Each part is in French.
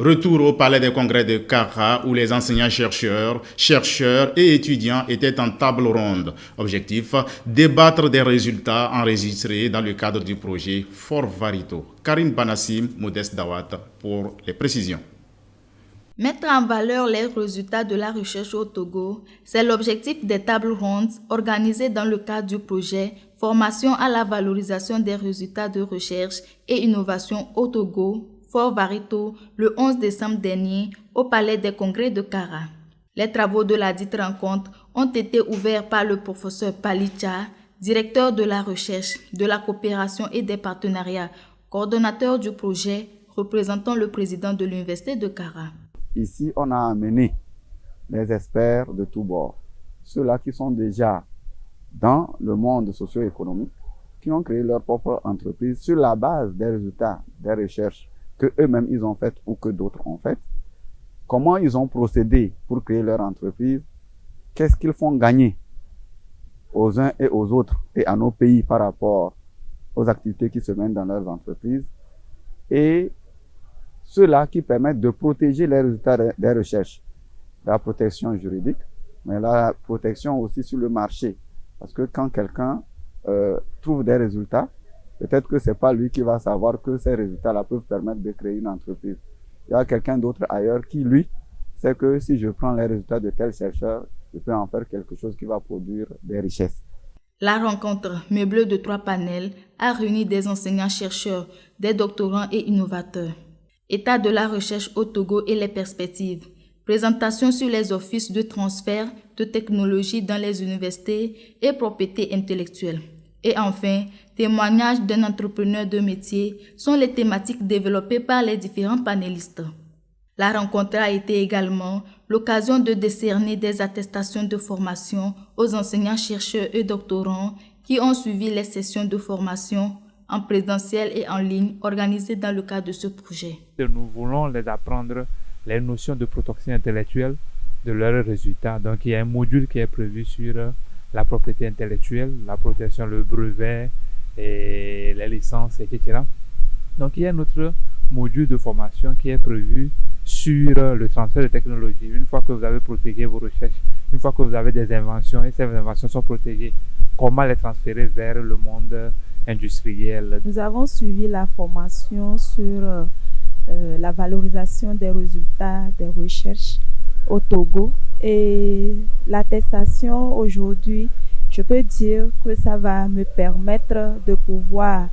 Retour au palais des congrès de Kara où les enseignants-chercheurs, chercheurs et étudiants étaient en table ronde. Objectif, débattre des résultats enregistrés dans le cadre du projet Fort Varito. Karim Banassim, Modeste Dawat pour les précisions. Mettre en valeur les résultats de la recherche au Togo, c'est l'objectif des tables rondes organisées dans le cadre du projet Formation à la valorisation des résultats de recherche et innovation au Togo, Fort Varito, le 11 décembre dernier, au Palais des Congrès de Kara. Les travaux de la dite rencontre ont été ouverts par le professeur Palicha, directeur de la recherche, de la coopération et des partenariats, coordonnateur du projet, représentant le président de l'Université de Kara. Ici, on a amené les experts de tous bords, ceux-là qui sont déjà dans le monde socio-économique, qui ont créé leur propre entreprise sur la base des résultats des recherches que eux-mêmes ils ont faites ou que d'autres ont faites. Comment ils ont procédé pour créer leur entreprise, qu'est-ce qu'ils font gagner aux uns et aux autres et à nos pays par rapport aux activités qui se mènent dans leurs entreprises, et ceux-là qui permettent de protéger les résultats des recherches, la protection juridique, mais la protection aussi sur le marché. Parce que quand quelqu'un trouve des résultats, peut-être que c'est pas lui qui va savoir que ces résultats-là peuvent permettre de créer une entreprise. Il y a quelqu'un d'autre ailleurs qui, lui, sait que si je prends les résultats de tel chercheur, je peux en faire quelque chose qui va produire des richesses. La rencontre, meublée de 3 panels, a réuni des enseignants-chercheurs, des doctorants et innovateurs. État de la recherche au Togo et les perspectives. Présentation sur les offices de transfert de technologie dans les universités et propriété intellectuelle. Et enfin, témoignages d'un entrepreneur de métier sont les thématiques développées par les différents panélistes. La rencontre a été également l'occasion de décerner des attestations de formation aux enseignants-chercheurs et doctorants qui ont suivi les sessions de formation en présentiel et en ligne organisées dans le cadre de ce projet. Nous voulons les apprendre les notions de protection intellectuelle de leurs résultats. Donc il y a un module qui est prévu sur la propriété intellectuelle, la protection, le brevet et les licences, etc. Donc il y a un autre module de formation qui est prévu sur le transfert de technologie. Une fois que vous avez protégé vos recherches, une fois que vous avez des inventions et ces inventions sont protégées, comment les transférer vers le monde industriel. Nous avons suivi la formation sur la valorisation des résultats des recherches au Togo, et l'attestation aujourd'hui, je peux dire que ça va me permettre de pouvoir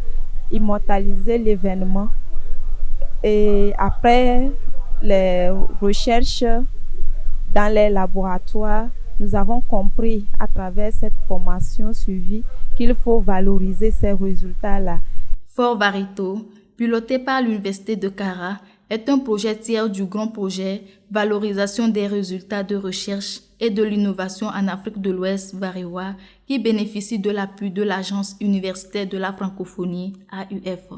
immortaliser l'événement, et après les recherches dans les laboratoires, nous avons compris à travers cette formation suivie qu'il faut valoriser ces résultats-là. Fort Varito, piloté par l'Université de Kara, est un projet tiers du grand projet Valorisation des résultats de recherche et de l'innovation en Afrique de l'Ouest, VARIWA, qui bénéficie de l'appui de l'Agence universitaire de la francophonie, AUF.